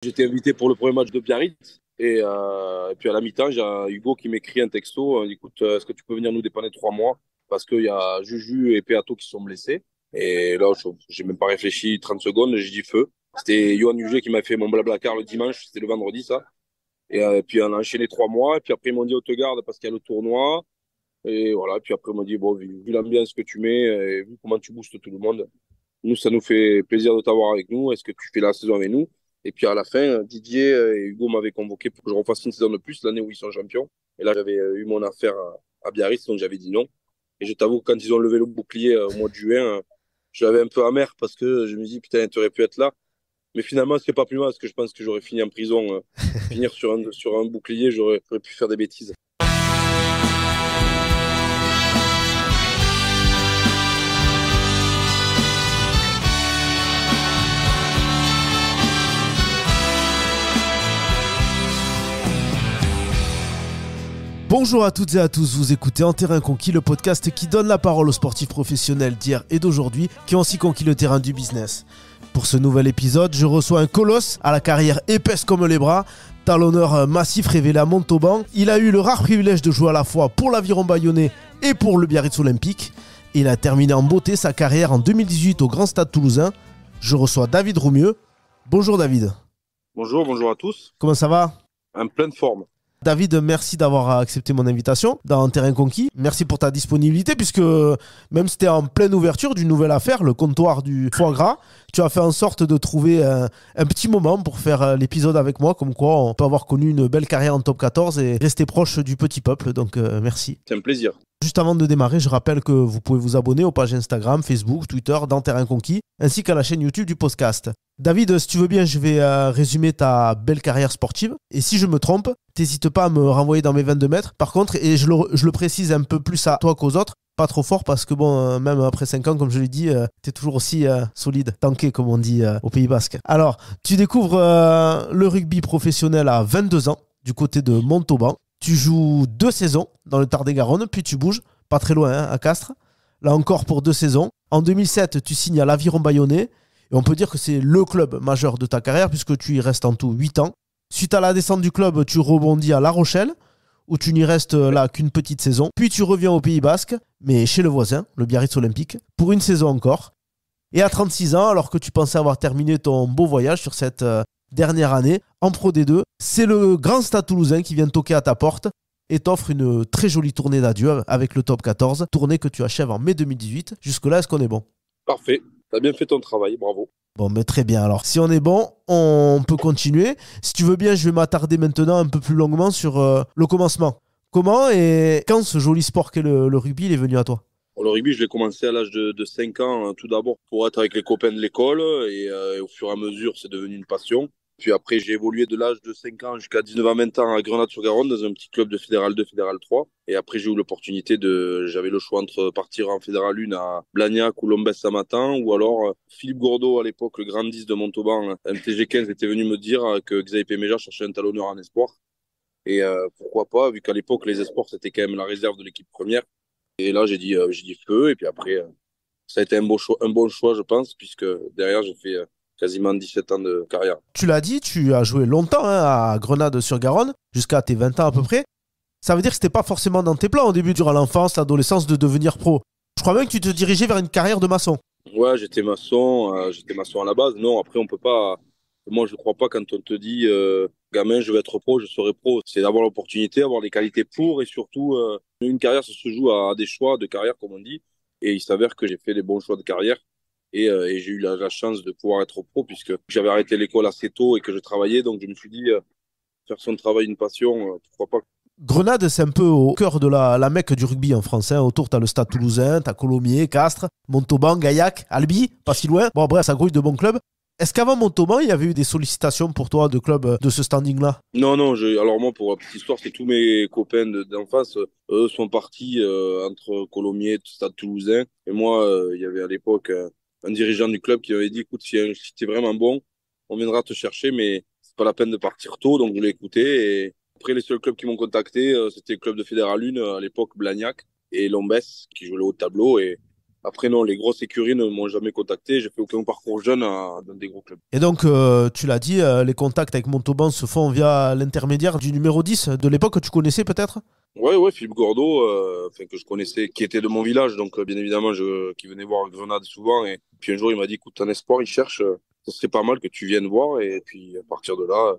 J'étais invité pour le premier match de Biarritz. Et puis à la mi-temps, j'ai un Hugo qui m'écrit un texto. Écoute, est-ce que tu peux venir nous dépanner 3 mois? Parce qu'il y a Juju et Peato qui sont blessés. Et là, j'ai même pas réfléchi 30 secondes, j'ai dit feu. C'était Johan Huget qui m'a fait mon blablacar le dimanche, c'était le vendredi ça. Et puis on a enchaîné 3 mois. Et puis après, ils m'ont dit on te garde parce qu'il y a le tournoi. Et voilà. Et puis après, ils m'ont dit bon, vu l'ambiance que tu mets et vu comment tu boostes tout le monde, nous, ça nous fait plaisir de t'avoir avec nous. Est-ce que tu fais la saison avec nous? Et puis à la fin, Didier et Hugo m'avaient convoqué pour que je refasse une saison de plus l'année où ils sont champions. Et là, j'avais eu mon affaire à Biarritz, donc j'avais dit non. Et je t'avoue, quand ils ont levé le bouclier au mois de juin, je l'avais un peu amer parce que je me dis, putain, tu aurais pu être là. Mais finalement, c'est pas plus mal parce que je pense que j'aurais fini en prison. Finir sur un bouclier, j'aurais pu faire des bêtises. Bonjour à toutes et à tous, vous écoutez En Terrain Conquis, le podcast qui donne la parole aux sportifs professionnels d'hier et d'aujourd'hui qui ont aussi conquis le terrain du business. Pour ce nouvel épisode, je reçois un colosse à la carrière épaisse comme les bras, talonneur massif révélé à Montauban. Il a eu le rare privilège de jouer à la fois pour l'Aviron Bayonnais et pour le Biarritz Olympique. Il a terminé en beauté sa carrière en 2018 au Grand Stade Toulousain. Je reçois David Roumieux. Bonjour David. Bonjour à tous. Comment ça va ? En pleine forme. David, merci d'avoir accepté mon invitation dans Terrain Conquis. Merci pour ta disponibilité puisque même si c'était en pleine ouverture d'une nouvelle affaire, le comptoir du foie gras, tu as fait en sorte de trouver un petit moment pour faire l'épisode avec moi, comme quoi on peut avoir connu une belle carrière en top 14 et rester proche du petit peuple. Donc merci. C'est un plaisir. Juste avant de démarrer, je rappelle que vous pouvez vous abonner aux pages Instagram, Facebook, Twitter, dans Terrain Conquis, ainsi qu'à la chaîne YouTube du podcast. David, si tu veux bien, je vais résumer ta belle carrière sportive. Et si je me trompe, n'hésite pas à me renvoyer dans mes 22 mètres. Par contre, et je le précise un peu plus à toi qu'aux autres, pas trop fort parce que bon, même après 5 ans, comme je l'ai dit, tu es toujours aussi solide, tanké comme on dit au Pays Basque. Alors, tu découvres le rugby professionnel à 22 ans, du côté de Montauban. Tu joues 2 saisons dans le Tarn-et-Garonne, puis tu bouges, pas très loin, à Castres. Là encore pour 2 saisons. En 2007, tu signes à l'Aviron Bayonnais. Et on peut dire que c'est le club majeur de ta carrière puisque tu y restes en tout 8 ans. Suite à la descente du club, tu rebondis à La Rochelle, où tu n'y restes là qu'une petite saison. Puis tu reviens au Pays Basque, mais chez le voisin, le Biarritz Olympique, pour une saison encore. Et à 36 ans, alors que tu pensais avoir terminé ton beau voyage sur cette dernière année, en Pro D2, c'est le Grand Stade Toulousain qui vient toquer à ta porte et t'offre une très jolie tournée d'adieu avec le top 14, tournée que tu achèves en mai 2018. Jusque-là, est-ce qu'on est bon ? Parfait. T'as bien fait ton travail, bravo. Bon, mais très bien. Alors, si on est bon, on peut continuer. Si tu veux bien, je vais m'attarder maintenant un peu plus longuement sur le commencement. Comment et quand ce joli sport qu'est le rugby il est venu à toi ? Bon, le rugby, je l'ai commencé à l'âge de 5 ans, tout d'abord pour être avec les copains de l'école. Et au fur et à mesure, c'est devenu une passion. Puis après, j'ai évolué de l'âge de 5 ans jusqu'à 19 ans, 20 ans à Grenade-sur-Garonne, dans un petit club de Fédéral 2, Fédéral 3. Et après, j'ai eu l'opportunité j'avais le choix entre partir en Fédéral 1 à Blagnac ou Lombès-Samatan, ou alors Philippe Gourdeau, à l'époque, le grand 10 de Montauban, MTG15, était venu me dire que Xavier Péméja cherchait un talonneur en espoir. Et pourquoi pas, vu qu'à l'époque, les espoirs, c'était quand même la réserve de l'équipe première. Et là, j'ai dit feu. Et puis après, ça a été un bon choix, je pense, puisque derrière, j'ai fait quasiment 17 ans de carrière. Tu l'as dit, tu as joué longtemps à Grenade-sur-Garonne, jusqu'à tes 20 ans à peu près. Ça veut dire que c'était pas forcément dans tes plans au début, durant l'enfance, l'adolescence, de devenir pro. Je crois même que tu te dirigeais vers une carrière de maçon. Ouais, j'étais maçon à la base. Non, après, on peut pas. Moi, je crois pas quand on te dit, gamin, je vais être pro, je serai pro. C'est d'avoir l'opportunité, avoir les qualités pour, et surtout, une carrière, ça se joue à des choix de carrière, comme on dit. Et il s'avère que j'ai fait les bons choix de carrière. Et j'ai eu la chance de pouvoir être pro, puisque j'avais arrêté l'école assez tôt et que je travaillais. Donc, je me suis dit, faire son travail une passion, pourquoi pas. Grenade, c'est un peu au cœur de la Mecque du rugby en France. Autour, tu as le Stade Toulousain, tu as Colomiers, Castres, Montauban, Gaillac, Albi, pas si loin. Bon, bref, ça grouille de bons clubs. Est-ce qu'avant Montauban, il y avait eu des sollicitations pour toi de clubs de ce standing-là ? Non, non, alors moi, pour la petite histoire, c'est tous mes copains d'enfance, eux sont partis entre Colomiers, Stade Toulousain. Et moi, il y avait à l'époque un dirigeant du club qui m'avait dit, écoute, si t'es vraiment bon, on viendra te chercher, mais c'est pas la peine de partir tôt. Donc, je l'ai écouté. Et après, les seuls clubs qui m'ont contacté, c'était le club de Fédéral 1, à l'époque, Blagnac et Lombès, qui jouait le haut de tableau. Et Après, non, les grosses écuries ne m'ont jamais contacté. J'ai fait aucun parcours jeune dans des gros clubs. Et donc, tu l'as dit, les contacts avec Montauban se font via l'intermédiaire du numéro 10 de l'époque que tu connaissais peut-être? Ouais, ouais, Philippe Gordeau, enfin, que je connaissais, qui était de mon village, donc bien évidemment, qui venait voir Grenade souvent. Et puis un jour, il m'a dit, écoute, un espoir, il cherche, ce serait pas mal que tu viennes voir. Et puis à partir de là,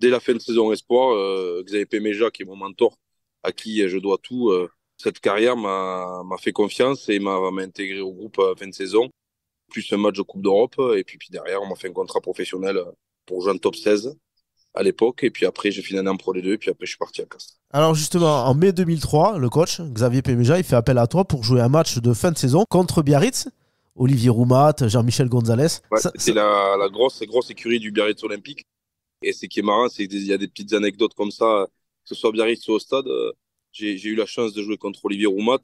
dès la fin de saison espoir, Xavier Péméja, qui est mon mentor, à qui je dois tout, cette carrière m'a fait confiance et m'a intégré au groupe à fin de saison, plus un match de Coupe d'Europe. Et puis derrière, on m'a fait un contrat professionnel pour jouer en top 16 à l'époque. Et puis après, j'ai fini un an en Pro D2, et puis après, je suis parti à Castres. Alors justement, en mai 2003, le coach, Xavier Péméja, il fait appel à toi pour jouer un match de fin de saison contre Biarritz. Olivier Roumat, Jean-Michel Gonzalez. Ouais, c'était la grosse écurie du Biarritz Olympique. Et ce qui est marrant, c'est qu'il y a des petites anecdotes comme ça, que ce soit à Biarritz ou au stade. J'ai eu la chance de jouer contre Olivier Roumat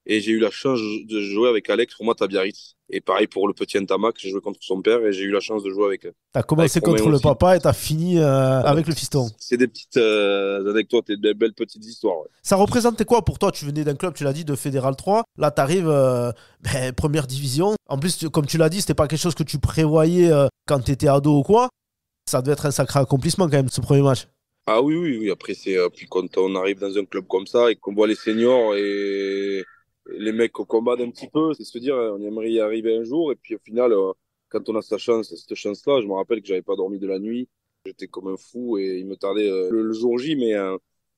et j'ai eu la chance de jouer avec Alex Roumat à Biarritz. Et pareil pour le petit Ntamak, j'ai joué contre son père et j'ai eu la chance de jouer avec. T'as commencé avec Romain contre le aussi. papa et t'as fini avec le fiston. C'est des petites anecdotes et des belles petites histoires. Ouais. Ça représentait quoi pour toi? Tu venais d'un club, tu l'as dit, de Fédéral 3. Là, t'arrives première division. En plus, comme tu l'as dit, c'était pas quelque chose que tu prévoyais quand t'étais ado ou quoi. Ça devait être un sacré accomplissement quand même, ce premier match. Ah oui, oui, oui. Après, puis quand on arrive dans un club comme ça et qu'on voit les seniors et les mecs qu'on combat un petit peu, c'est se dire, on aimerait y arriver un jour. Et puis au final, quand on a cette chance-là, je me rappelle que j'avais pas dormi de la nuit. J'étais comme un fou et il me tardait le jour J, mais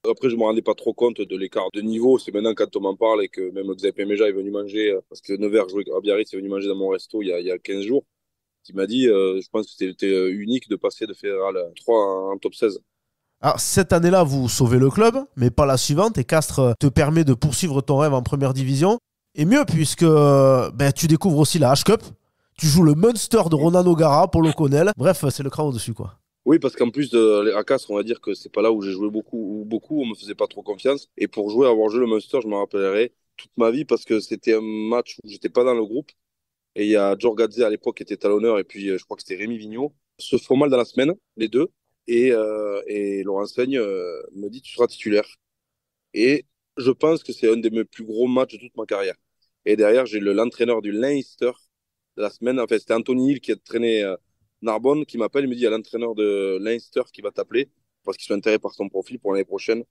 après, je me rendais pas trop compte de l'écart de niveau. C'est maintenant quand on m'en parle et que même Xavier Péméja est venu manger, parce que Nevers jouait à Biarritz, il est venu manger dans mon resto il y a 15 jours, qui m'a dit, je pense que c'était unique de passer de Fédéral 3 en top 16. Alors, cette année-là, vous sauvez le club, mais pas la suivante. Et Castres te permet de poursuivre ton rêve en première division. Et mieux, puisque tu découvres aussi la H-Cup. Tu joues le Munster de Ronan O'Gara, Polo Connell. Bref, c'est le cran au-dessus, quoi. Oui, parce qu'en plus, à Castres, on va dire que c'est pas là où j'ai joué beaucoup, on me faisait pas trop confiance. Et pour avoir joué le Munster, je me rappellerai toute ma vie parce que c'était un match où j'étais pas dans le groupe. Et il y a Georges Gadzé à l'époque qui était talonneur et puis je crois que c'était Rémi Vigneault. Se font mal dans la semaine, les deux. Et Laurent Seigne me dit, tu seras titulaire. Et je pense que c'est un de mes plus gros matchs de toute ma carrière. Et derrière, j'ai l'entraîneur du Leinster de la semaine. En fait, c'était Anthony Hill qui a traîné Narbonne qui m'appelle. Il me dit, il y a l'entraîneur de Leinster qui va t'appeler parce qu'ils sont intéressés par ton profil pour l'année prochaine.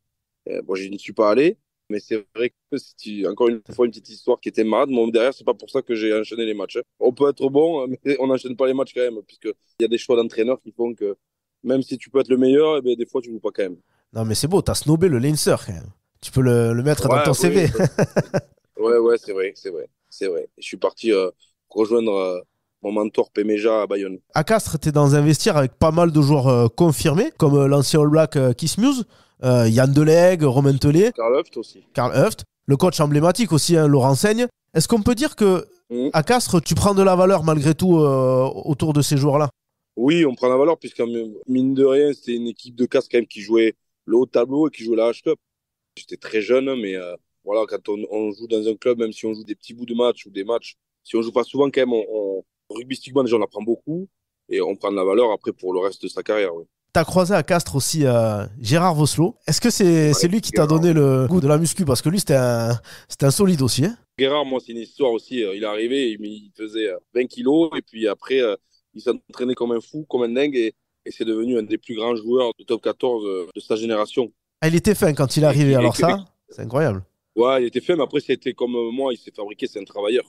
Bon, je n'y suis pas allé. Mais c'est vrai que c'est encore une fois une petite histoire qui était marrante. Bon, derrière, c'est pas pour ça que j'ai enchaîné les matchs. On peut être bon, mais on n'enchaîne pas les matchs quand même, puisqu'il y a des choix d'entraîneurs qui font que même si tu peux être le meilleur, eh bien, des fois, tu ne joues pas quand même. Non, mais c'est beau, t'as snobé le Leinster, quand même. Tu peux le mettre dans Ouais, ton CV. ouais, c'est vrai, c'est vrai, c'est vrai. Je suis parti rejoindre mon mentor Péméja à Bayonne. À Castres, t'es dans un vestiaire avec pas mal de joueurs confirmés, comme l'ancien All Black Keith Muse, Yann Delegue, Romain Tellet, Karl Huft aussi. Karl Huft, le coach emblématique aussi, hein, Laurent Seigne. Est-ce qu'on peut dire que à Castres, tu prends de la valeur malgré tout autour de ces joueurs-là? Oui, on prend la valeur, puisque mine de rien, c'était une équipe de Castres quand même qui jouait le haut tableau et qui jouait la H-Cup. J'étais très jeune, mais voilà, quand on joue dans un club, même si on joue des petits bouts de match ou des matchs, si on joue pas souvent, quand même, rugbystiquement, déjà, on apprend beaucoup et on prend de la valeur après pour le reste de sa carrière. Ouais. T'as croisé à Castres aussi Gérard Vosselot. Est-ce que c'est lui qui t'a donné le goût de la muscu? Parce que lui, c'était un solide aussi. Hein. Gérard, moi, c'est une histoire aussi. Il est arrivé, il faisait 20 kilos et puis après, il s'entraînait comme un fou, comme un dingue et c'est devenu un des plus grands joueurs de top 14 de sa génération. Ah, il était fin quand il est arrivé, alors ça, c'est incroyable. Ouais, il était fait, mais après, c'était comme moi, il s'est fabriqué, c'est un travailleur.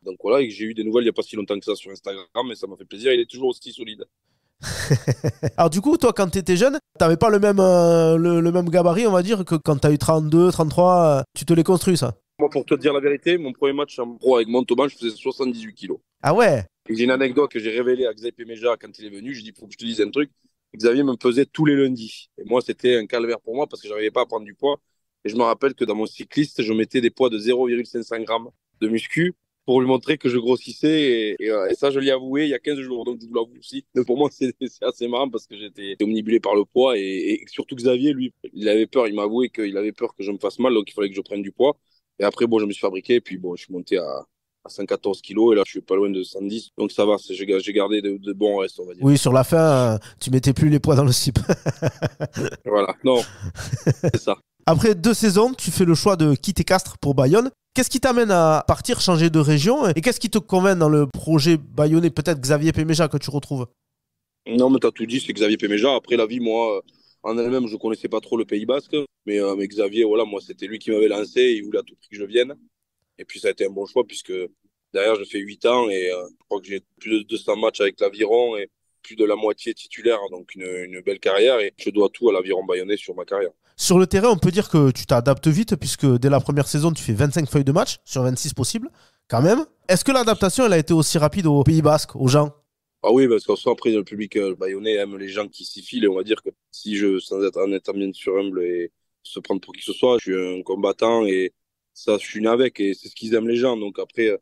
Donc voilà, et j'ai eu des nouvelles il n'y a pas si longtemps que ça sur Instagram, mais ça m'a fait plaisir, il est toujours aussi solide. Alors du coup, toi, quand tu étais jeune, t'avais pas le même gabarit, on va dire, que quand t'as eu 32, 33, tu te l'es construit, ça? Moi, pour te dire la vérité, mon premier match en pro avec Montauban, je faisais 78 kilos. Ah ouais? Et j'ai une anecdote que j'ai révélée à Xavier Péméja quand il est venu, j'ai dit, il faut que je te dise un truc. Xavier me pesait tous les lundis. Et moi, c'était un calvaire pour moi parce que je n'arrivais pas à prendre du poids. Et je me rappelle que dans mon cycliste, je mettais des poids de 0,500 grammes de muscu pour lui montrer que je grossissais. Et ça, je l'ai avoué il y a 15 jours. Donc, je vous l'avoue aussi. Donc, pour moi, c'est assez marrant parce que j'étais omnibulé par le poids. Et surtout Xavier, lui, il avait peur. Il m'a avoué qu'il avait peur que je me fasse mal. Donc, il fallait que je prenne du poids. Et après, bon, je me suis fabriqué. Et puis, bon, je suis monté à 114 kilos. Et là, je suis pas loin de 110. Donc, ça va. J'ai gardé de bons restes, on va dire. Oui, sur la fin, tu mettais plus les poids dans le slip. Voilà. Non, c'est ça. Après 2 saisons, tu fais le choix de quitter Castres pour Bayonne. Qu'est-ce qui t'amène à partir, changer de région? Et qu'est-ce qui te convainc dans le projet bayonnais? Peut-être Xavier Péméja que tu retrouves. Non, mais t'as tout dit, c'est Xavier Péméja. Après, la vie, moi, en elle-même, je connaissais pas trop le Pays Basque. Mais Xavier, voilà, moi, c'était lui qui m'avait lancé. Il voulait à tout prix que je vienne. Et puis, ça a été un bon choix puisque derrière, je fais 8 ans et je crois que j'ai plus de 200 matchs avec l'Aviron et plus de la moitié titulaire. Donc, une belle carrière et je dois tout à l'Aviron bayonnais sur ma carrière. Sur le terrain, on peut dire que tu t'adaptes vite puisque dès la première saison, tu fais 25 feuilles de match sur 26 possibles, quand même. Est-ce que l'adaptation, elle a été aussi rapide au Pays Basque, aux gens? Ah oui, parce qu'en soi, après, le public bayonnais aime les gens qui s'y filent. Et on va dire que si je, sans être en étant bien sûr humble et se prendre pour qui que ce soit, je suis un combattant et ça, je suis né avec et c'est ce qu'ils aiment les gens. Donc après,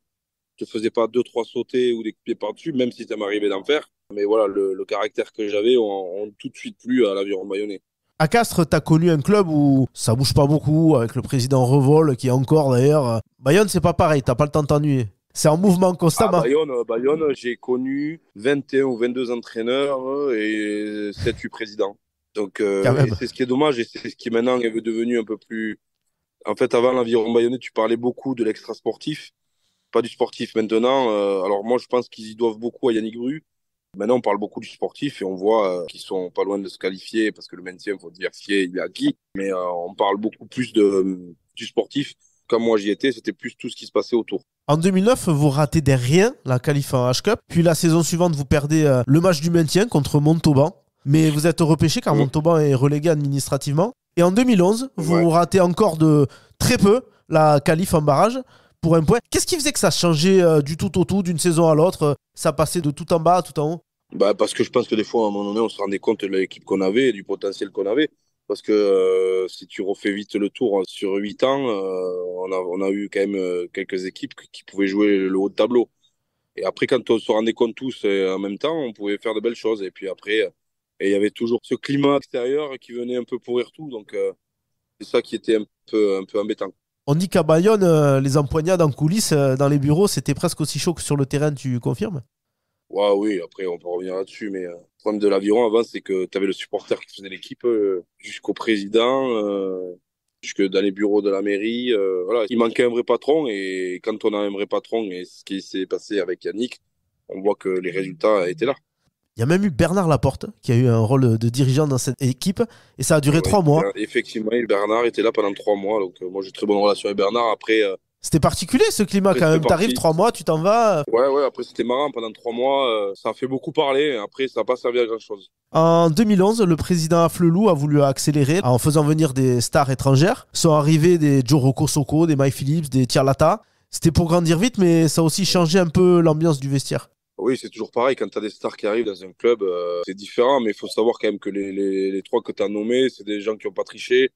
je te faisais pas deux, trois sautés ou des coups de pied par-dessus, même si ça m'arrivait d'en faire. Mais voilà, le caractère que j'avais, on tout de suite plu à l'Aviron bayonnais. À Castres, t'as connu un club où ça bouge pas beaucoup, avec le président Revol, qui est encore d'ailleurs. Bayonne, c'est pas pareil, t'as pas le temps de t'ennuyer. C'est en mouvement À constamment. Bayonne, j'ai connu 21 ou 22 entraîneurs et 7-8 présidents. Donc, Quand et même. c'est ce qui est dommage et c'est ce qui maintenant est devenu un peu plus. En fait, avant l'Aviron bayonnais, tu parlais beaucoup de l'extra sportif, pas du sportif. Maintenant, alors moi, je pense qu'ils y doivent beaucoup à Yannick Bru. Maintenant, on parle beaucoup du sportif et on voit qu'ils sont pas loin de se qualifier parce que le maintien, il faut diversifier, il est acquis. Mais on parle beaucoup plus du sportif. Comme moi, j'y étais, c'était plus tout ce qui se passait autour. En 2009, vous ratez des rien la qualif en H-Cup. Puis la saison suivante, vous perdez le match du maintien contre Montauban. Mais vous êtes repêché car Montauban est relégué administrativement. Et en 2011, vous ratez encore de très peu la qualif en barrage pour un point. Qu'est-ce qui faisait que ça changeait du tout au tout, d'une saison à l'autre? Ça passait de tout en bas à tout en haut? Bah, parce que je pense que des fois, à un moment donné, on se rendait compte de l'équipe qu'on avait et du potentiel qu'on avait. Parce que si tu refais vite le tour sur 8 ans, on a eu quand même quelques équipes qui pouvaient jouer le haut de tableau. Et après, quand on se rendait compte tous en même temps, on pouvait faire de belles choses. Et puis après, et il y avait toujours ce climat extérieur qui venait un peu pourrir tout. Donc, c'est ça qui était un peu embêtant. On dit qu'à Bayonne, les empoignades en coulisses, dans les bureaux, c'était presque aussi chaud que sur le terrain, tu confirmes? Ouais, oui, après, on peut revenir là-dessus. Mais le problème de l'Aviron avant, c'est que tu avais le supporter qui faisait l'équipe jusqu'au président, jusque dans les bureaux de la mairie. Voilà. Il manquait un vrai patron. Et quand on a un vrai patron, et ce qui s'est passé avec Yannick, on voit que les résultats étaient là. Il y a même eu Bernard Laporte qui a eu un rôle de dirigeant dans cette équipe et ça a duré 3 mois. Effectivement, Bernard était là pendant 3 mois. Donc, moi, j'ai très bonne relation avec Bernard. Après, C'était particulier ce climat quand même. T'arrives 3 mois, tu t'en vas. Ouais, après, c'était marrant. Pendant 3 mois, ça a fait beaucoup parler. Après, ça n'a pas servi à grand-chose. En 2011, le président Afflelou a voulu accélérer en faisant venir des stars étrangères. Sont arrivés des Joe Rocco Socco, des Mike Phillips, des Tiarlata. C'était pour grandir vite, mais ça a aussi changé un peu l'ambiance du vestiaire. Oui, c'est toujours pareil. Quand tu as des stars qui arrivent dans un club, c'est différent. Mais il faut savoir quand même que les trois que tu as nommés, c'est des gens qui n'ont pas triché.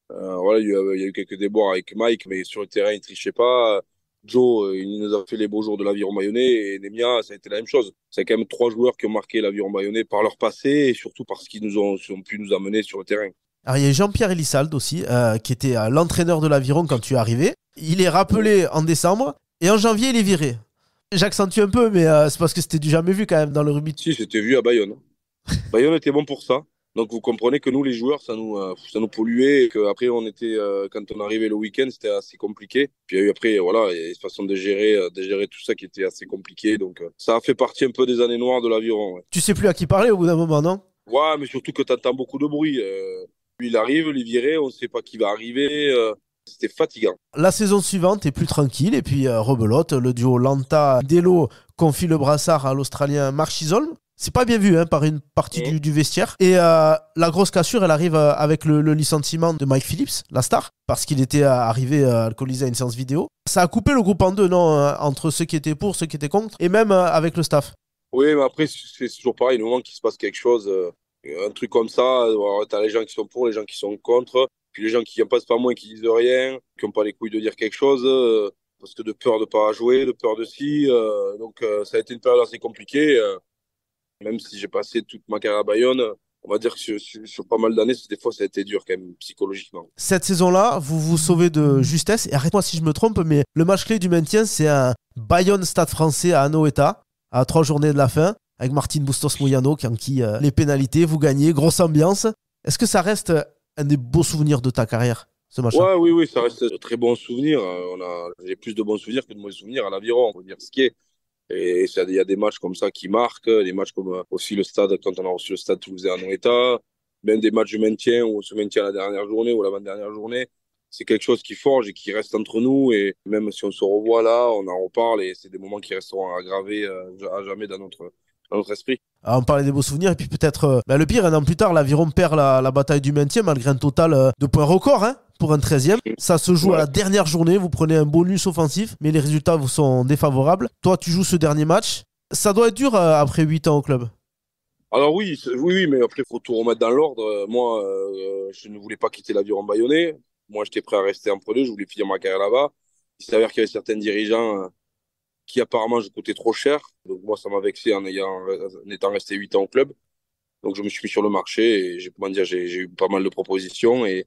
Voilà, il y a eu quelques déboires avec Mike, mais sur le terrain, il trichait pas. Joe, il nous a fait les beaux jours de l'Aviron bayonnais. Et Nemia, ça a été la même chose. C'est quand même trois joueurs qui ont marqué l'Aviron bayonnais par leur passé et surtout parce qu'ils ont pu nous amener sur le terrain. Alors il y a Jean-Pierre Elissalde aussi, qui était l'entraîneur de l'Aviron quand tu es arrivé. Il est rappelé en décembre et en janvier, il est viré. J'accentue un peu, mais c'est parce que c'était du jamais vu quand même dans le rugby. Si, c'était vu à Bayonne. Bayonne était bon pour ça. Donc vous comprenez que nous, les joueurs, ça nous polluait et qu'après, quand on arrivait le week-end, c'était assez compliqué. Puis il y a eu après, voilà, il y a une façon de gérer tout ça qui était assez compliqué. Donc ça a fait partie un peu des années noires de l'Aviron. Ouais. Tu sais plus à qui parler au bout d'un moment, non? Ouais, mais surtout que tu entends beaucoup de bruit. Lui, il arrive, il est viré, on ne sait pas qui va arriver. C'était fatigant. La saison suivante est plus tranquille et puis rebelote. Le duo Lanta-Delo confie le brassard à l'Australien Mark Chisholm. C'est pas bien vu par une partie du vestiaire. Et la grosse cassure, elle arrive avec le licenciement de Mike Phillips, la star, parce qu'il était arrivé alcoolisé à une séance vidéo. Ça a coupé le groupe en deux, non, entre ceux qui étaient pour, ceux qui étaient contre, et même avec le staff. Oui, mais après, c'est toujours pareil. Le moment qu'il se passe quelque chose, un truc comme ça, tu as les gens qui sont pour, les gens qui sont contre, puis les gens qui n'en passent pas moins, qui disent rien, qui n'ont pas les couilles de dire quelque chose, parce que de peur de ne pas jouer, de peur de si. Donc, ça a été une période assez compliquée. Même si j'ai passé toute ma carrière à Bayonne, on va dire que sur pas mal d'années, des fois, ça a été dur quand même, psychologiquement. Cette saison-là, vous vous sauvez de justesse. Et arrête-moi si je me trompe, mais le match clé du maintien, c'est un Bayonne-Stade français à Anoeta, à 3 journées de la fin, avec Martin Bustos-Moyano qui enquille les pénalités. Vous gagnez, grosse ambiance. Est-ce que ça reste un des beaux souvenirs de ta carrière, ce match-là. Ouais, oui, oui, ça reste de très bons souvenirs. J'ai plus de bons souvenirs que de mauvais souvenirs à l'Aviron, on va dire ce qui est. Et il y a des matchs comme ça qui marquent, des matchs comme aussi le stade, quand on a reçu le stade toulousain en état, même des matchs de maintien où on se maintient la dernière journée ou l'avant-dernière journée. C'est quelque chose qui forge et qui reste entre nous. Et même si on se revoit là, on en reparle et c'est des moments qui resteront aggravés à jamais dans notre esprit. Ah, on parlait des beaux souvenirs, et puis peut-être le pire, un an plus tard, l'Aviron perd la bataille du maintien malgré un total de points record pour un 13e. Ça se joue à Ouais. la dernière journée, vous prenez un bonus offensif, mais les résultats vous sont défavorables. Toi, tu joues ce dernier match. Ça doit être dur après 8 ans au club. Alors oui, oui, oui, mais après, il faut tout remettre dans l'ordre. Moi, je ne voulais pas quitter l'aviron bayonnais. Moi, j'étais prêt à rester en Pro 2, je voulais finir ma carrière là-bas. Il s'avère qu'il y avait certains dirigeants qui apparemment je coûtais trop cher. Donc moi, ça m'a vexé en étant resté 8 ans au club. Donc je me suis mis sur le marché et comment dire, j'ai eu pas mal de propositions et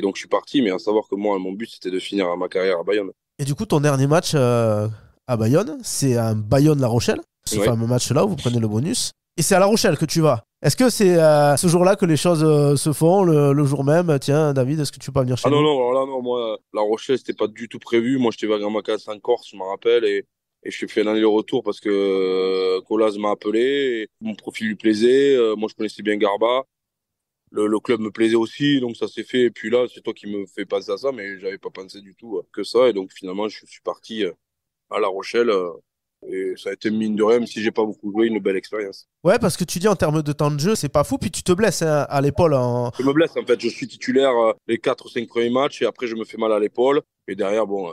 donc je suis parti. Mais à savoir que moi, mon but, c'était de finir ma carrière à Bayonne. Et du coup, ton dernier match à Bayonne, c'est un Bayonne-La Rochelle, ce Oui. fameux match-là où vous prenez le bonus. Et c'est à La Rochelle que tu vas. Est-ce que c'est ce jour-là que les choses se font, le jour même? Tiens, David, est-ce que tu peux pas venir Ah chez non, nous? non, alors là, non, moi, La Rochelle, c'était pas du tout prévu. Moi, j'étais en vacances en Corse, je me rappelle, et je suis fait un aller-retour parce que Colas m'a appelé, et mon profil lui plaisait, moi, je connaissais bien Garba, le club me plaisait aussi, donc ça s'est fait, et puis là, c'est toi qui me fais penser à ça, mais j'avais pas pensé du tout que ça, et donc finalement, je suis parti à La Rochelle, et ça a été mine de rien, même si j'ai pas beaucoup joué, une belle expérience. Ouais, parce que tu dis en termes de temps de jeu, c'est pas fou, puis tu te blesses à l'épaule. Je me blesse en fait, je suis titulaire les 4 ou 5 premiers matchs et après je me fais mal à l'épaule et derrière bon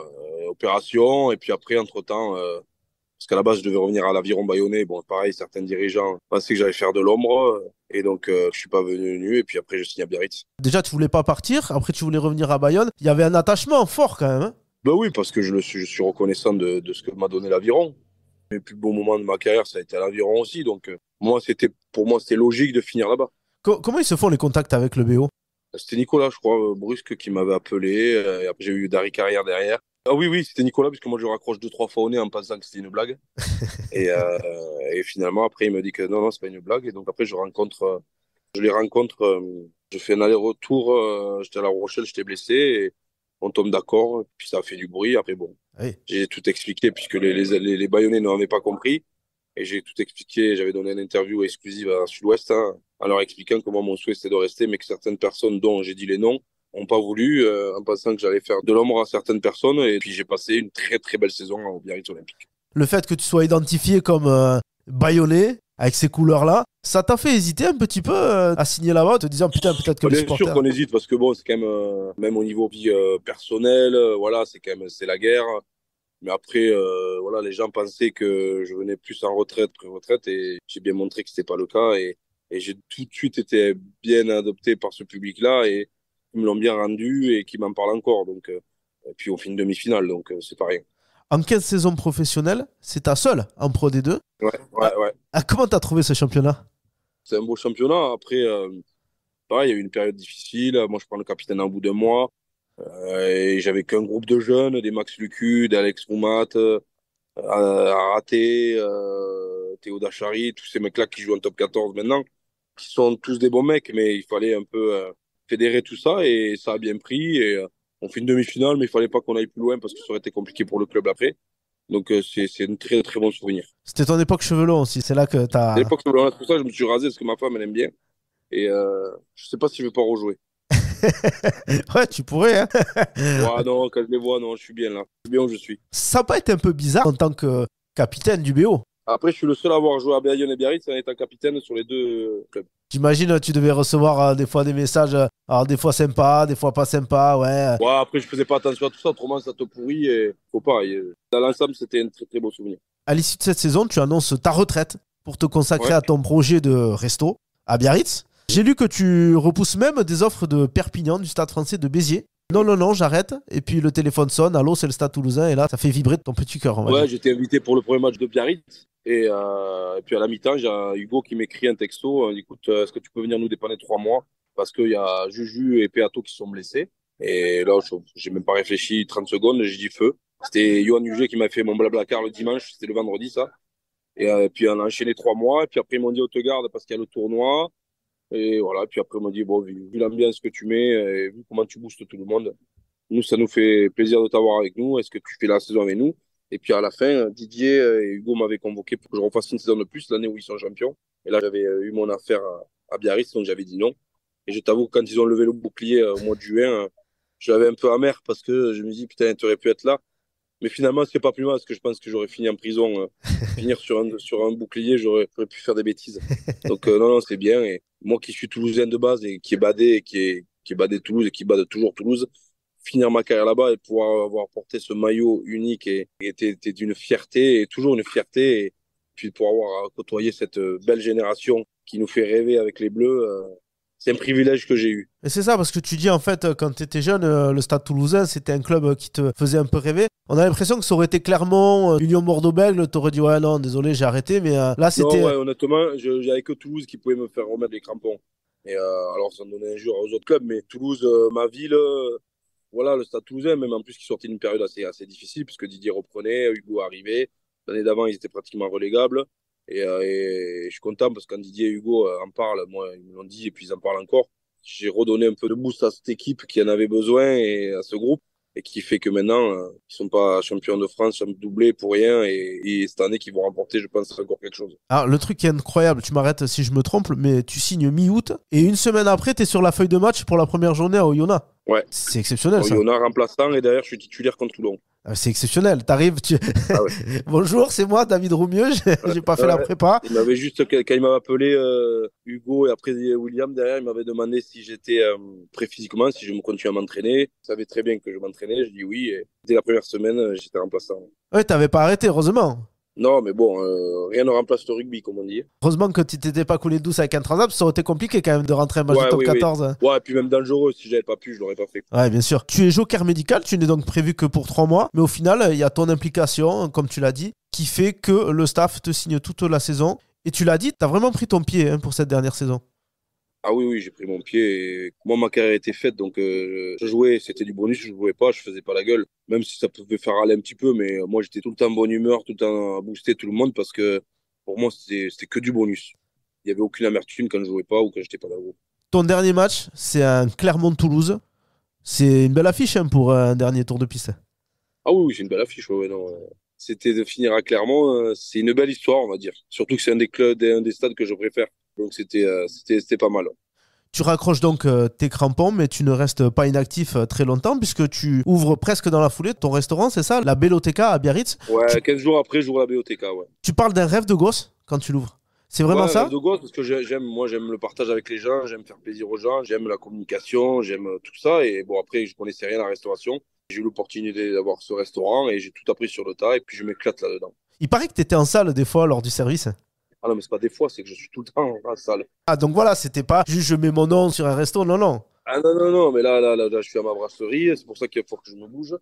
opération et puis après entre-temps parce qu'à la base je devais revenir à l'Aviron Bayonnais, bon pareil certains dirigeants pensaient que j'allais faire de l'ombre et donc je suis pas venu et puis après je signe à Biarritz. Déjà, tu voulais pas partir, après tu voulais revenir à Bayonne. Il y avait un attachement fort quand même, hein. Ben oui parce que je suis reconnaissant de ce que m'a donné l'Aviron. Mes plus beaux moments de ma carrière ça a été à l'Aviron aussi donc pour moi c'était logique de finir là-bas. Comment ils se font les contacts avec le BO? C'était Nicolas, je crois, Brusque, qui m'avait appelé. Et après, j'ai eu Dari Carrière derrière. Ah oui, oui, c'était Nicolas, puisque moi, je raccroche deux, trois fois au nez en pensant que c'était une blague. Et, euh, et finalement, après, il me dit que non, non, c'est pas une blague. Et donc, après, je les rencontre, je fais un aller-retour. J'étais à La Rochelle, j'étais blessé. Et on tombe d'accord. Puis ça a fait du bruit. Après, bon, Oui. j'ai tout expliqué, puisque les Bayonnais n'avaient pas compris. Et j'ai tout expliqué. J'avais donné une interview exclusive à Sud-Ouest, hein, en leur expliquant comment mon souhait c'était de rester, mais que certaines personnes dont j'ai dit les noms n'ont pas voulu, en pensant que j'allais faire de l'ombre à certaines personnes. Et puis j'ai passé une très très belle saison au Biarritz Olympique. Le fait que tu sois identifié comme Bayonnais, avec ces couleurs-là, ça t'a fait hésiter un petit peu à signer là-bas, te disant putain, peut-être que les Bien sûr supporters. qu'on hésite parce que bon, c'est quand même, même au niveau vie personnelle, voilà, c'est quand même, c'est la guerre. Mais après, voilà, les gens pensaient que je venais plus en retraite que retraite et j'ai bien montré que c'était pas le cas et j'ai tout de suite été bien adopté par ce public-là et ils me l'ont bien rendu et qui m'en parlent encore. Donc, et puis on fait une demi-finale, donc c'est pas rien. En 15 saisons professionnelles, c'est ta seule en Pro D2. Ouais, Ah, ouais, ouais. comment t'as trouvé ce championnat? C'est un beau championnat. Après, pareil, il y a eu une période difficile. Moi, je prends le capitaine au bout d'un mois. Et j'avais qu'un groupe de jeunes, des Max Lucu, d'Alex Roumat, Araté, Théo Dachary, tous ces mecs-là qui jouent en top 14 maintenant, qui sont tous des bons mecs, mais il fallait un peu fédérer tout ça et ça a bien pris. Et on fait une demi-finale, mais il fallait pas qu'on aille plus loin parce que ça aurait été compliqué pour le club après. Donc c'est un très très bon souvenir. C'était ton époque chevelu aussi, c'est là que À t'as. l'époque, c'est pour ça que je me suis rasé parce que ma femme elle aime bien. Et je sais pas si je vais pas rejouer. Ouais, tu pourrais, hein. Ouais, non, quand je les vois, non, je suis bien là. Je suis bien où je suis. Ça n'a pas été un peu bizarre en tant que capitaine du BO? Après, je suis le seul à avoir joué à Bayonne et Biarritz en étant capitaine sur les deux clubs. J'imagine tu devais recevoir des fois des messages, alors des fois sympas, des fois pas sympas, ouais. Ouais, après, je faisais pas attention à tout ça, autrement, ça te pourrit et faut pas. Dans l'ensemble, c'était un très très beau souvenir. À l'issue de cette saison, tu annonces ta retraite pour te consacrer Ouais. à ton projet de resto à Biarritz. J'ai lu que tu repousses même des offres de Perpignan, du Stade français de Béziers. Non, non, non, j'arrête. Et puis le téléphone sonne, allô, c'est le Stade toulousain, et là, ça fait vibrer ton petit cœur, on va Ouais, dire. j'étais invité pour le premier match de Biarritz. Et puis à la mi-temps, j'ai Hugo qui m'écrit un texto. Écoute, est-ce que tu peux venir nous dépanner 3 mois? Parce qu'il y a Juju et Peato qui sont blessés. Et là, j'ai même pas réfléchi 30 secondes, j'ai dit feu. C'était Johan Huget qui m'a fait mon blablacar le dimanche, c'était le vendredi ça. Et puis on a enchaîné 3 mois. Et puis après, ils m'ont dit, on te garde parce qu'il y a le tournoi. Et voilà, puis après, on m'a dit, bon, vu l'ambiance que tu mets, et vu comment tu boostes tout le monde, nous, ça nous fait plaisir de t'avoir avec nous. Est-ce que tu fais la saison avec nous? Et puis à la fin, Didier et Hugo m'avaient convoqué pour que je refasse une saison de plus l'année où ils sont champions. Et là, j'avais eu mon affaire à Biarritz, donc j'avais dit non. Et je t'avoue, quand ils ont levé le bouclier au mois de juin, je l'avais un peu amer parce que je me dis, putain, tu aurais pu être là. Mais finalement, c'est pas plus mal parce que je pense que j'aurais fini en prison. Finir sur un bouclier, j'aurais pu faire des bêtises. Donc, non, non, c'est bien. Et moi qui suis toulousain de base et qui est badé, et qui est badé Toulouse et qui bade toujours Toulouse, finir ma carrière là-bas et pouvoir avoir porté ce maillot unique et était d'une fierté et toujours une fierté. Et puis pour avoir côtoyé cette belle génération qui nous fait rêver avec les Bleus, c'est un privilège que j'ai eu. Et c'est ça, parce que tu dis en fait, quand tu étais jeune, le Stade Toulousain, c'était un club qui te faisait un peu rêver. On a l'impression que ça aurait été Clermont, Union Bordeaux-Bègles, t'aurais dit ouais, non, désolé, j'ai arrêté, mais là Non, c'était. ouais, honnêtement, j'avais que Toulouse qui pouvait me faire remettre les crampons. Et alors, ça me donnait injure aux autres clubs, mais Toulouse, ma ville, voilà, le Stade Toulousain, même en plus qui sortait d'une période assez difficile, puisque Didier reprenait, Hugo arrivait. L'année d'avant, ils étaient pratiquement relégables. Et je suis content parce que quand Didier et Hugo en parlent, moi, ils me l'ont dit, et puis ils en parlent encore. J'ai redonné un peu de boost à cette équipe qui en avait besoin et à ce groupe et qui fait que maintenant, ils sont pas champions de France, champions doublés pour rien et cette année, qu'ils vont remporter, je pense, encore quelque chose. Alors le truc qui est incroyable, tu m'arrêtes si je me trompe, mais tu signes mi-août et une semaine après, t'es sur la feuille de match pour la première journée au Yona. Ouais. C'est exceptionnel Bon, il y ça. en a remplaçant et derrière, je suis titulaire contre Toulon. C'est exceptionnel. T'arrives, tu. Ah ouais. Bonjour, c'est moi, David Roumieux. J'ai pas fait la Ouais. prépa. Il m'avait juste, quand il m'avait appelé Hugo et après William derrière, il m'avait demandé si j'étais prêt physiquement, si je me continuais à m'entraîner. Il savait très bien que je m'entraînais. Je dis oui. Et dès la première semaine, j'étais remplaçant. Ouais, t'avais pas arrêté, heureusement. Non, mais bon, rien ne remplace le rugby, comme on dit. Heureusement que tu t'étais pas coulé douce avec un transat, ça aurait été compliqué quand même de rentrer un match de Ouais, top oui, oui. 14. Ouais, et puis même dangereux. Si j'avais pas pu, je l'aurais pas fait. Ouais, bien sûr. Tu es joker médical, tu n'es donc prévu que pour 3 mois, mais au final, il y a ton implication, comme tu l'as dit, qui fait que le staff te signe toute la saison. Et tu l'as dit, tu as vraiment pris ton pied pour cette dernière saison. Ah oui, oui, j'ai pris mon pied. Et moi, ma carrière était faite, donc je jouais, c'était du bonus, je jouais pas, je faisais pas la gueule. Même si ça pouvait faire aller un petit peu, mais moi, j'étais tout le temps en bonne humeur, tout le temps à booster tout le monde parce que pour moi, c'était que du bonus. Il y avait aucune amertume quand je jouais pas ou quand j'étais pas dans le groupe. Ton dernier match, c'est un Clermont-Toulouse. C'est une belle affiche pour un dernier tour de piste. Ah oui, oui, c'est une belle affiche, ouais, ouais, non. C'était de finir à Clermont, c'est une belle histoire, on va dire. Surtout que c'est un des clubs, un des stades que je préfère. Donc c'était pas mal. Tu raccroches donc tes crampons, mais tu ne restes pas inactif très longtemps, puisque tu ouvres presque dans la foulée ton restaurant, c'est ça, la Belloteca à Biarritz. Tu, Ouais, 15 jours après, j'ouvre la BOTK, ouais. tu parles d'un rêve de gosse quand tu l'ouvres. C'est vraiment Ouais, rêve ça? de gosse, parce que j'aime le partage avec les gens, j'aime faire plaisir aux gens, j'aime la communication, j'aime tout ça. Et bon, après, je connaissais rien à la restauration. J'ai eu l'opportunité d'avoir ce restaurant et j'ai tout appris sur le tas et puis je m'éclate là-dedans. Il paraît que tu étais en salle des fois lors du service. Ah non, mais c'est pas des fois, c'est que je suis tout le temps en salle. Ah, donc voilà, c'était pas juste je mets mon nom sur un resto, non, non. Ah non, non, non, mais là, je suis à ma brasserie, c'est pour ça qu'il faut que je me bouge.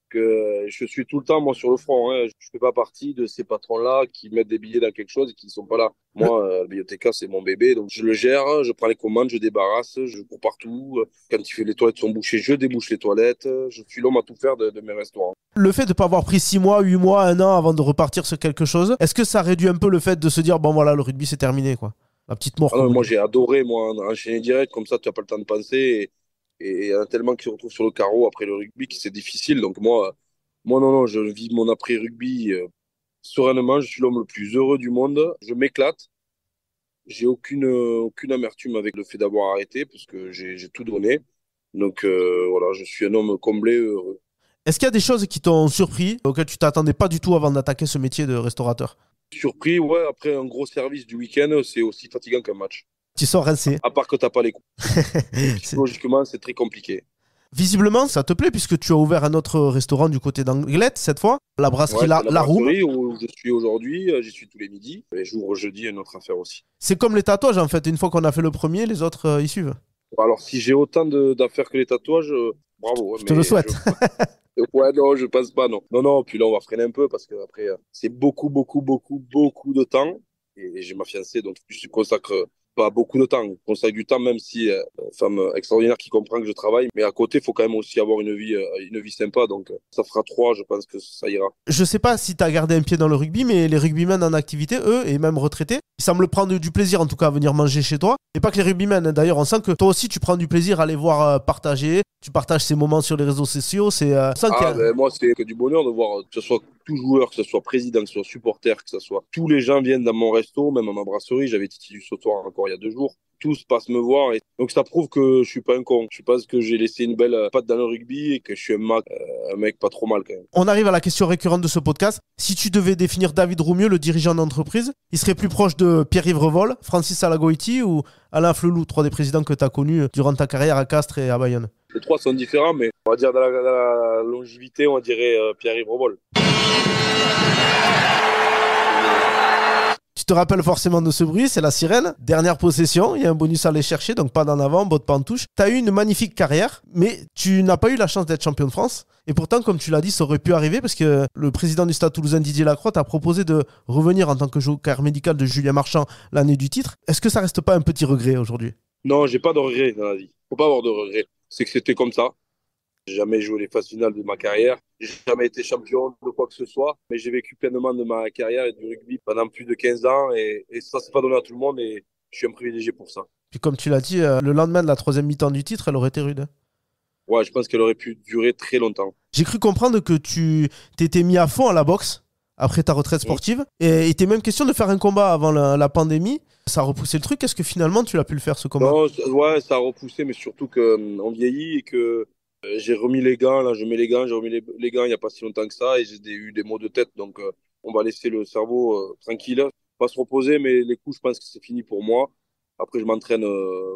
Que je suis tout le temps, moi, sur le front. Hein. Je fais pas partie de ces patrons-là qui mettent des billets dans quelque chose et qui ne sont pas là. Le- Moi, la bibliothéca, c'est mon bébé, donc je le gère, je prends les commandes, je débarrasse, je cours partout. Quand il fait les toilettes sont bouchées, je débouche les toilettes. Je suis l'homme à tout faire de mes restaurants. Le fait de ne pas avoir pris 6 mois, 8 mois, 1 an avant de repartir sur quelque chose, est-ce que ça réduit un peu le fait de se dire, bon voilà, le rugby c'est terminé, quoi. La petite mort, Ah comme non, on moi, dit. j'ai adoré, moi, enchaîner direct, comme ça, tu n'as pas le temps de penser. Et il y en a tellement qui se retrouvent sur le carreau après le rugby que c'est difficile. Donc moi, non, non, je vis mon après-rugby sereinement. Je suis l'homme le plus heureux du monde. Je m'éclate. J'ai aucune amertume avec le fait d'avoir arrêté parce que j'ai tout donné. Donc voilà, je suis un homme comblé, heureux. Est-ce qu'il y a des choses qui t'ont surpris, auxquelles tu t'attendais pas du tout avant d'attaquer ce métier de restaurateur? Surpris, ouais, après un gros service du week-end, c'est aussi fatigant qu'un match. Tu sors rincé. À part que t'as pas les coups. C'est- Psychologiquement, c'est très compliqué. Visiblement, ça te plaît puisque tu as ouvert un autre restaurant du côté d'Anglette cette fois, la brasserie Ouais, c'est la La Room. brasserie où je suis aujourd'hui. J'y suis tous les midis. Et j'ouvre jeudi une autre affaire aussi. C'est comme les tatouages en fait, une fois qu'on a fait le premier, les autres y suivent. Alors, si j'ai autant d'affaires que les tatouages, bravo. Hein, Je te le souhaite. Ouais, non, je pense pas, non. Non, non, puis là, on va freiner un peu parce que après, c'est beaucoup, beaucoup, beaucoup, beaucoup de temps. Et j'ai ma fiancée, donc je consacre pas beaucoup de temps. Je consacre du temps, même si femme extraordinaire qui comprend que je travaille. Mais à côté, il faut quand même aussi avoir une vie sympa. Donc, ça fera 3, je pense que ça ira. Je sais pas si tu as gardé un pied dans le rugby, mais les rugbymen en activité, eux, et même retraités, Il semble prendre du plaisir en tout cas à venir manger chez toi. Et pas que les rugbymen, hein. D'ailleurs, on sent que toi aussi tu prends du plaisir à les voir partager. Tu partages ces moments sur les réseaux sociaux. Moi, c'est que du bonheur de voir que ce soit tout joueur, que ce soit président, que ce soit supporter, que ce soit tous les gens viennent dans mon resto, même à ma brasserie. J'avais Titi du Sautoir encore il y a 2 jours. Tous passent me voir. Donc ça prouve que je suis pas un con. Je pense que j'ai laissé une belle patte dans le rugby et que je suis un mec pas trop mal quand même. On arrive à la question récurrente de ce podcast. Si tu devais définir David Roumieux, le dirigeant d'entreprise, il serait plus proche de Pierre-Yves Revol, Francis Alagoiti ou Alain Flelou, 3 des présidents que tu as connus durant ta carrière à Castres et à Bayonne? Les 3 sont différents, mais on va dire dans la longévité, on dirait Pierre-Yves Revol. Tu te rappelles forcément de ce bruit, c'est la sirène. Dernière possession, il y a un bonus à aller chercher, donc pas d'en avant, botte pas en touche. Tu as eu une magnifique carrière, mais tu n'as pas eu la chance d'être champion de France. Et pourtant, comme tu l'as dit, ça aurait pu arriver parce que le président du Stade Toulousain, Didier Lacroix, t'a proposé de revenir en tant que joker médical de Julien Marchand l'année du titre. Est-ce que ça reste pas un petit regret aujourd'hui? Non, j'ai pas de regrets dans la vie. Faut pas avoir de regrets. C'est que c'était comme ça. J'ai jamais joué les phases finales de ma carrière. J'ai jamais été champion de quoi que ce soit. Mais j'ai vécu pleinement de ma carrière et du rugby pendant plus de 15 ans. Et ça, c'est pas donné à tout le monde. Et je suis un privilégié pour ça. Puis comme tu l'as dit, le lendemain de la 3e mi-temps du titre, elle aurait été rude. Ouais, je pense qu'elle aurait pu durer très longtemps. J'ai cru comprendre que tu t'étais mis à fond à la boxe après ta retraite sportive. Et il était même question de faire un combat avant la pandémie. Ça a repoussé le truc. Est-ce que finalement, tu l'as pu le faire, ce combat? Non, ouais, ça a repoussé. Mais surtout qu'on vieillit et que j'ai remis les gants. Là, je mets les gants. J'ai remis les gants il n'y a pas si longtemps que ça. Et j'ai eu des maux de tête. Donc, on va laisser le cerveau tranquille. Pas se reposer. Mais les coups, je pense que c'est fini pour moi. Après, je m'entraîne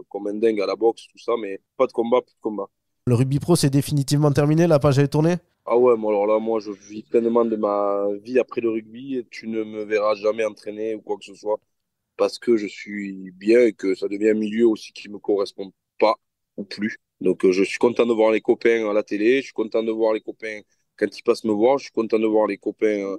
comme un dingue à la boxe, tout ça. Mais pas de combat, plus de combat. Le rugby pro, c'est définitivement terminé, la page est tournée? Ah ouais, moi, alors là, moi, je vis pleinement de ma vie après le rugby et tu ne me verras jamais entraîner ou quoi que ce soit parce que je suis bien et que ça devient un milieu aussi qui me correspond pas ou plus. Donc, je suis content de voir les copains à la télé, je suis content de voir les copains quand ils passent me voir, je suis content de voir les copains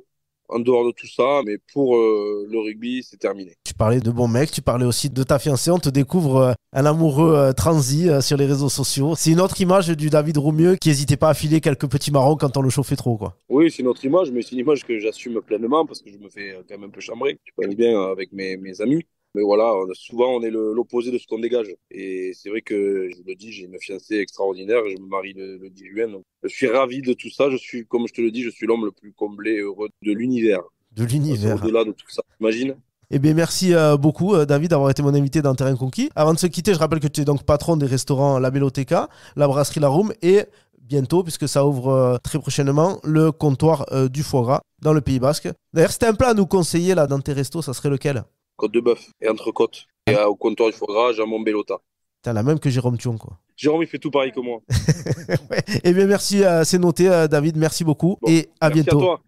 en dehors de tout ça, mais pour le rugby, c'est terminé. Tu parlais de bons mecs, tu parlais aussi de ta fiancée, on te découvre un amoureux transi sur les réseaux sociaux. C'est une autre image du David Roumieux qui n'hésitait pas à filer quelques petits marrons quand on le chauffait trop, quoi. Oui, c'est une autre image, mais c'est une image que j'assume pleinement parce que je me fais quand même un peu chambrer. Je pense bien avec mes amis. Mais voilà, souvent on est l'opposé de ce qu'on dégage. Et c'est vrai que, je le dis, j'ai une fiancée extraordinaire. Je me marie le 10 juin. Donc je suis ravi de tout ça. Je suis, comme je te le dis, je suis l'homme le plus comblé et heureux de l'univers. De l'univers. Au-delà de tout ça, imagine. Eh bien, merci beaucoup, David, d'avoir été mon invité dans Terrain Conquis. Avant de se quitter, je rappelle que tu es donc patron des restaurants La Belloteca, la brasserie La Room et bientôt, puisque ça ouvre très prochainement, le comptoir du foie gras dans le Pays Basque. D'ailleurs, si tu as un plat à nous conseiller là, dans tes restos, ça serait lequel? Côte de bœuf et entrecôte. Et au comptoir du foie gras, jambon Bellota. T'as la même que Jérôme Thion, quoi. Jérôme, il fait tout pareil que moi. Ouais. Eh bien, merci, c'est noté, David. Merci beaucoup Bon, et à merci bientôt. à toi.